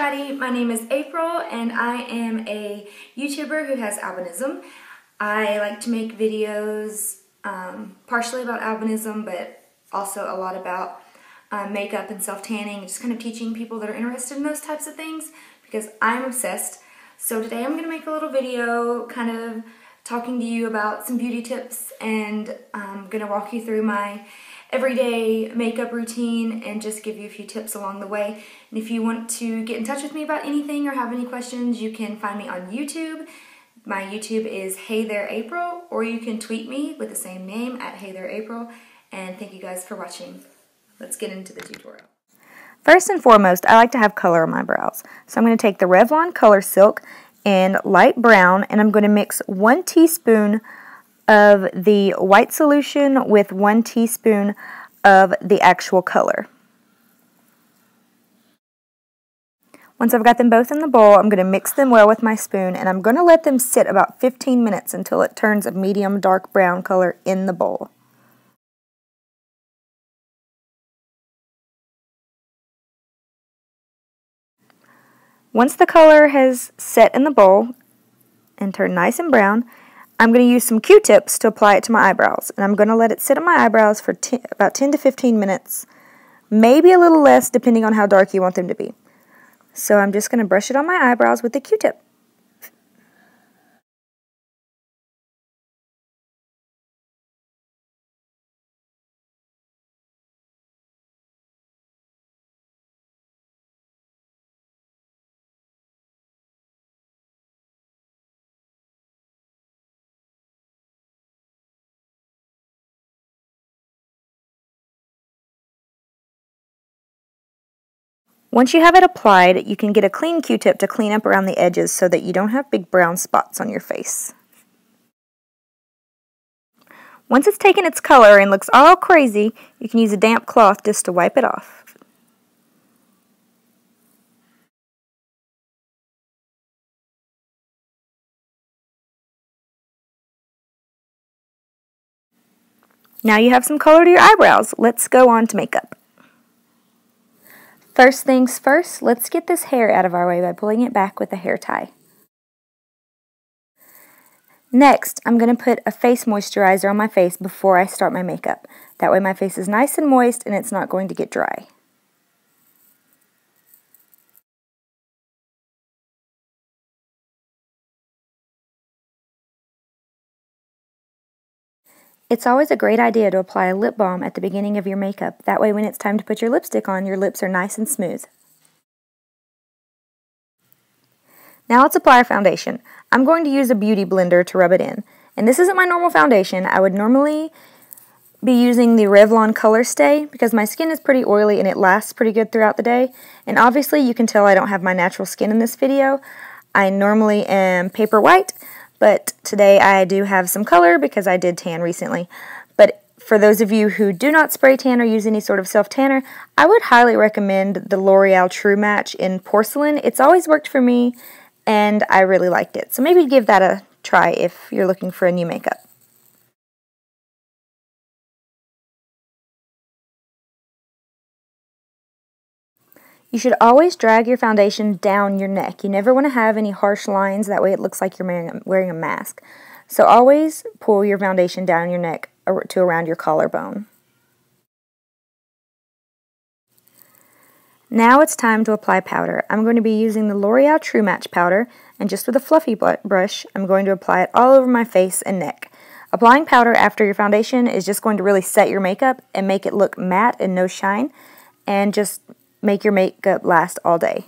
everybody, my name is April and I am a YouTuber who has albinism. I like to make videos partially about albinism, but also a lot about makeup and self-tanning, just kind of teaching people that are interested in those types of things because I'm obsessed. So today I'm going to make a little video kind of talking to you about some beauty tips, and I'm going to walk you through my everyday makeup routine and just give you a few tips along the way. And if you want to get in touch with me about anything or have any questions, you can find me on YouTube. My YouTube is HeyThere April, or you can tweet me with the same name at HeyThere April. And thank you guys for watching. Let's get into the tutorial. First and foremost, I like to have color on my brows. So I'm going to take the Revlon Color Silk in light brown, and I'm going to mix 1 teaspoon of the white solution with 1 teaspoon of the actual color. Once I've got them both in the bowl, I'm going to mix them well with my spoon, and I'm going to let them sit about 15 minutes until it turns a medium dark brown color in the bowl. Once the color has set in the bowl and turned nice and brown, I'm going to use some Q-tips to apply it to my eyebrows. And I'm going to let it sit on my eyebrows for about 10 to 15 minutes, maybe a little less depending on how dark you want them to be. So I'm just going to brush it on my eyebrows with the Q-tip. Once you have it applied, you can get a clean Q-tip to clean up around the edges so that you don't have big brown spots on your face. Once it's taken its color and looks all crazy, you can use a damp cloth just to wipe it off. Now you have some color to your eyebrows. Let's go on to makeup. First things first, let's get this hair out of our way by pulling it back with a hair tie. Next, I'm going to put a face moisturizer on my face before I start my makeup. That way my face is nice and moist and it's not going to get dry. It's always a great idea to apply a lip balm at the beginning of your makeup. That way when it's time to put your lipstick on, your lips are nice and smooth. Now let's apply our foundation. I'm going to use a beauty blender to rub it in. And this isn't my normal foundation. I would normally be using the Revlon Color Stay because my skin is pretty oily and it lasts pretty good throughout the day. And obviously you can tell I don't have my natural skin in this video. I normally am paper white, but today I do have some color because I did tan recently. But for those of you who do not spray tan or use any sort of self-tanner, I would highly recommend the L'Oreal True Match in Porcelain. It's always worked for me and I really liked it. So maybe give that a try if you're looking for a new makeup. You should always drag your foundation down your neck. You never want to have any harsh lines, that way it looks like you're wearing a mask. So always pull your foundation down your neck to around your collarbone. Now it's time to apply powder. I'm going to be using the L'Oreal True Match powder, and just with a fluffy brush, I'm going to apply it all over my face and neck. Applying powder after your foundation is just going to really set your makeup and make it look matte and no shine, and just make your makeup last all day.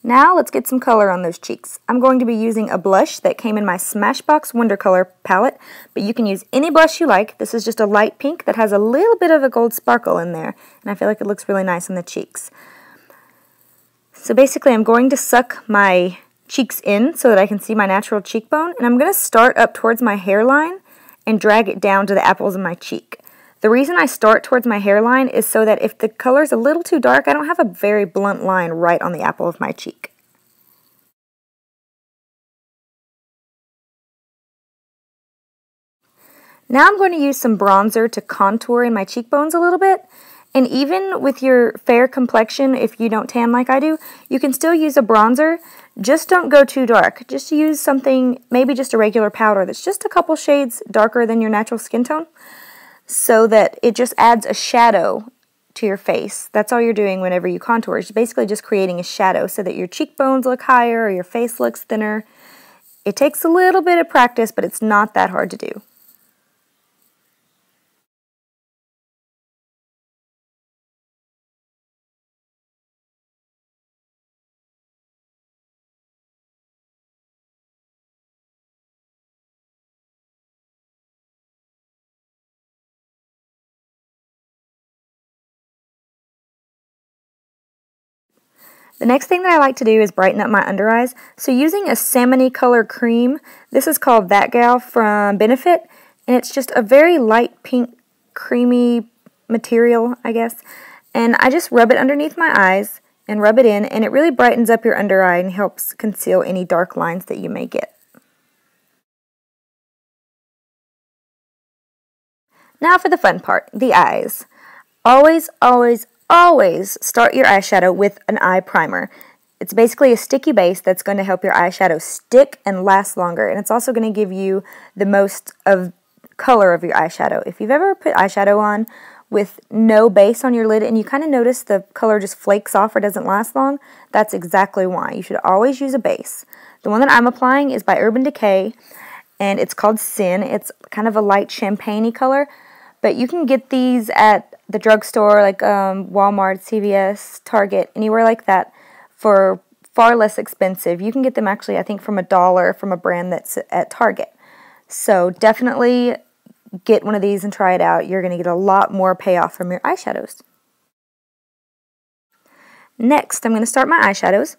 Now let's get some color on those cheeks. I'm going to be using a blush that came in my Smashbox Wonder Color palette, but you can use any blush you like. This is just a light pink that has a little bit of a gold sparkle in there, and I feel like it looks really nice on the cheeks. So basically I'm going to suck my cheeks in so that I can see my natural cheekbone, and I'm going to start up towards my hairline and drag it down to the apples of my cheek. The reason I start towards my hairline is so that if the color's a little too dark, I don't have a very blunt line right on the apple of my cheek. Now I'm going to use some bronzer to contour in my cheekbones a little bit. And even with your fair complexion, if you don't tan like I do, you can still use a bronzer. Just don't go too dark. Just use something, maybe just a regular powder that's just a couple shades darker than your natural skin tone, so that it just adds a shadow to your face. That's all you're doing whenever you contour. It's basically just creating a shadow so that your cheekbones look higher or your face looks thinner. It takes a little bit of practice, but it's not that hard to do. The next thing that I like to do is brighten up my under eyes. So using a salmon-y color cream, this is called That Gal from Benefit, and it's just a very light pink, creamy material, I guess. And I just rub it underneath my eyes and rub it in, and it really brightens up your under eye and helps conceal any dark lines that you may get. Now for the fun part, the eyes. Always, always, always start your eyeshadow with an eye primer. It's basically a sticky base that's going to help your eyeshadow stick and last longer, and it's also going to give you the most of color of your eyeshadow. If you've ever put eyeshadow on with no base on your lid and you kind of notice the color just flakes off or doesn't last long, that's exactly why. You should always use a base. The one that I'm applying is by Urban Decay, and it's called Sin. It's kind of a light champagne-y color, but you can get these at the drugstore, like Walmart, CVS, Target, anywhere like that, for far less expensive. You can get them actually, I think, from $1 from a brand that's at Target. So definitely get one of these and try it out. You're going to get a lot more payoff from your eyeshadows. Next, I'm going to start my eyeshadows,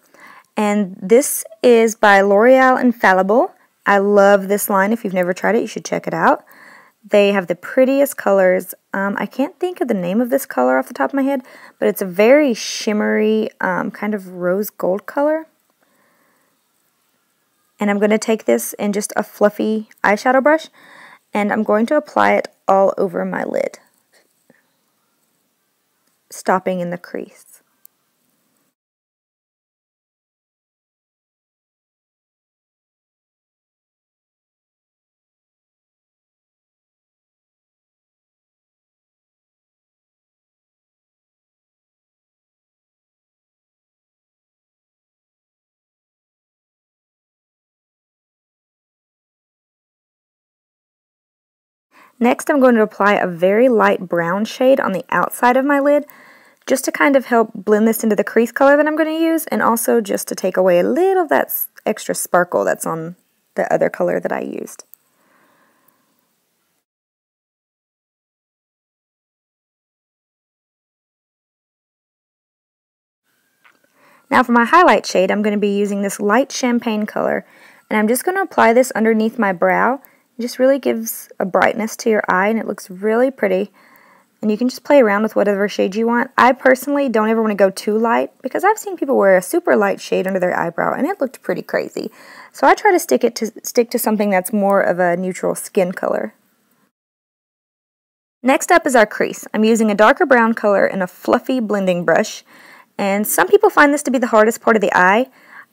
and this is by L'Oreal Infallible. I love this line. If you've never tried it, you should check it out. They have the prettiest colors. I can't think of the name of this color off the top of my head, but it's a very shimmery kind of rose gold color. And I'm going to take this in just a fluffy eyeshadow brush, and I'm going to apply it all over my lid, stopping in the crease. Next, I'm going to apply a very light brown shade on the outside of my lid, just to kind of help blend this into the crease color that I'm going to use, and also just to take away a little of that extra sparkle that's on the other color that I used. Now for my highlight shade, I'm going to be using this light champagne color, and I'm just going to apply this underneath my brow. It just really gives a brightness to your eye, and it looks really pretty. And you can just play around with whatever shade you want. I personally don't ever want to go too light, because I've seen people wear a super light shade under their eyebrow, and it looked pretty crazy. So I try to stick to something that's more of a neutral skin color. Next up is our crease. I'm using a darker brown color and a fluffy blending brush. And some people find this to be the hardest part of the eye.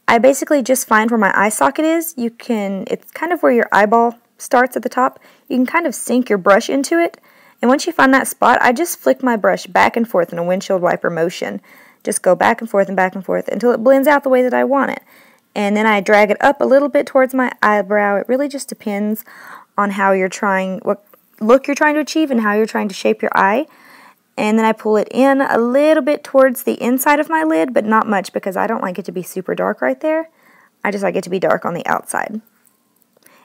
I basically just find where my eye socket is. It's kind of where your eyeball starts at the top. You can kind of sink your brush into it. And once you find that spot, I just flick my brush back and forth in a windshield wiper motion. Just go back and forth until it blends out the way that I want it. And then I drag it up a little bit towards my eyebrow. It really just depends on what look you're trying to achieve and how you're trying to shape your eye. And then I pull it in a little bit towards the inside of my lid, but not much, because I don't like it to be super dark right there. I just like it to be dark on the outside.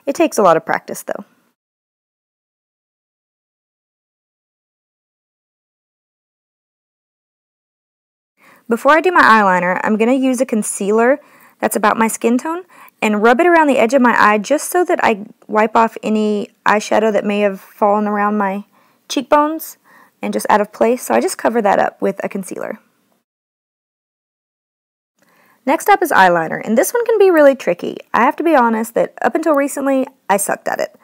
It takes a lot of practice though. Before I do my eyeliner, I'm going to use a concealer that's about my skin tone and rub it around the edge of my eye just so that I wipe off any eyeshadow that may have fallen around my cheekbones and just out of place, so I just cover that up with a concealer. Next up is eyeliner, and this one can be really tricky. I have to be honest that up until recently, I sucked at it,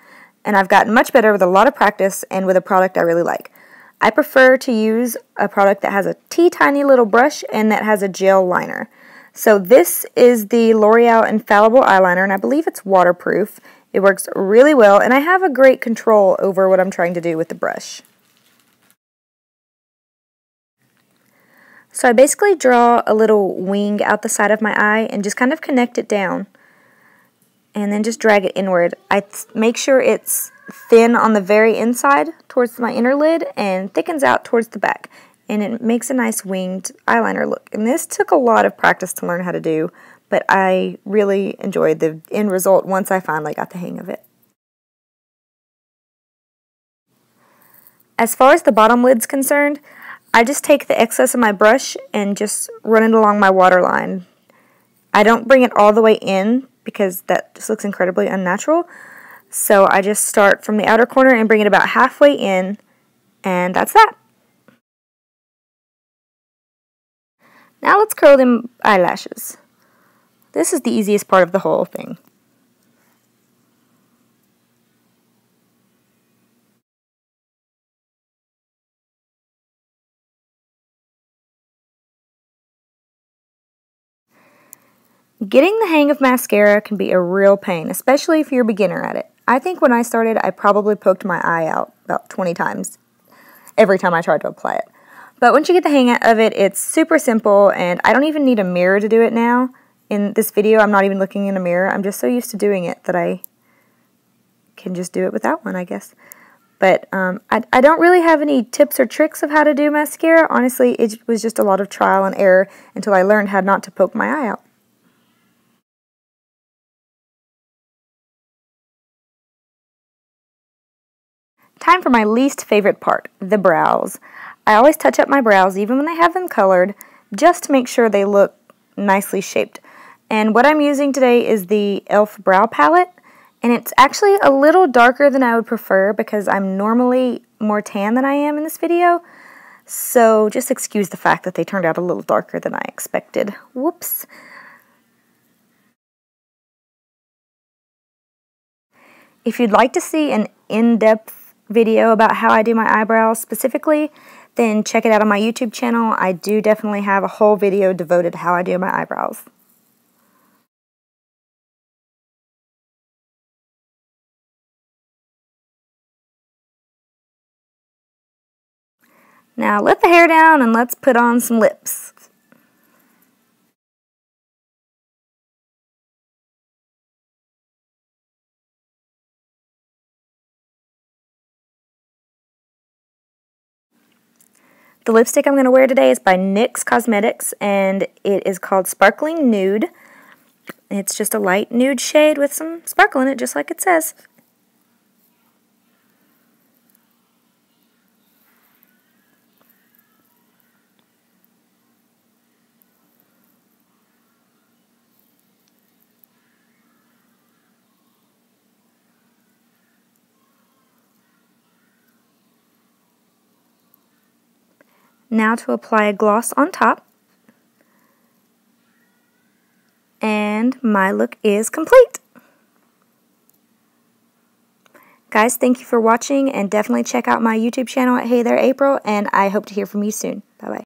and I've gotten much better with a lot of practice and with a product I really like. I prefer to use a product that has a teeny little brush and that has a gel liner. So this is the L'Oreal Infallible Eyeliner, and I believe it's waterproof. It works really well, and I have a great control over what I'm trying to do with the brush. So I basically draw a little wing out the side of my eye and just kind of connect it down. And then just drag it inward. I make sure it's thin on the very inside towards my inner lid and thickens out towards the back. And it makes a nice winged eyeliner look. And this took a lot of practice to learn how to do, but I really enjoyed the end result once I finally got the hang of it. As far as the bottom lid's concerned, I just take the excess of my brush and just run it along my waterline. I don't bring it all the way in because that just looks incredibly unnatural. So I just start from the outer corner and bring it about halfway in, and that's that. Now let's curl them eyelashes. This is the easiest part of the whole thing. Getting the hang of mascara can be a real pain, especially if you're a beginner at it. I think when I started, I probably poked my eye out about 20 times every time I tried to apply it. But once you get the hang of it, it's super simple, and I don't even need a mirror to do it now. In this video, I'm not even looking in a mirror. I'm just so used to doing it that I can just do it without one, I guess. But I don't really have any tips or tricks of how to do mascara. Honestly, it was just a lot of trial and error until I learned how not to poke my eye out. Time for my least favorite part, the brows. I always touch up my brows, even when I have them colored, just to make sure they look nicely shaped. And what I'm using today is the e.l.f. Brow Palette, and it's actually a little darker than I would prefer because I'm normally more tan than I am in this video. So just excuse the fact that they turned out a little darker than I expected. Whoops. If you'd like to see an in-depth video about how I do my eyebrows specifically, then check it out on my YouTube channel. I do definitely have a whole video devoted to how I do my eyebrows. Now let the hair down and let's put on some lips. The lipstick I'm going to wear today is by NYX Cosmetics, and it is called Sparkling Nude. It's just a light nude shade with some sparkle in it, just like it says. Now to apply a gloss on top. And my look is complete. Guys, thank you for watching, and definitely check out my YouTube channel at HeyThere April, and I hope to hear from you soon. Bye-bye.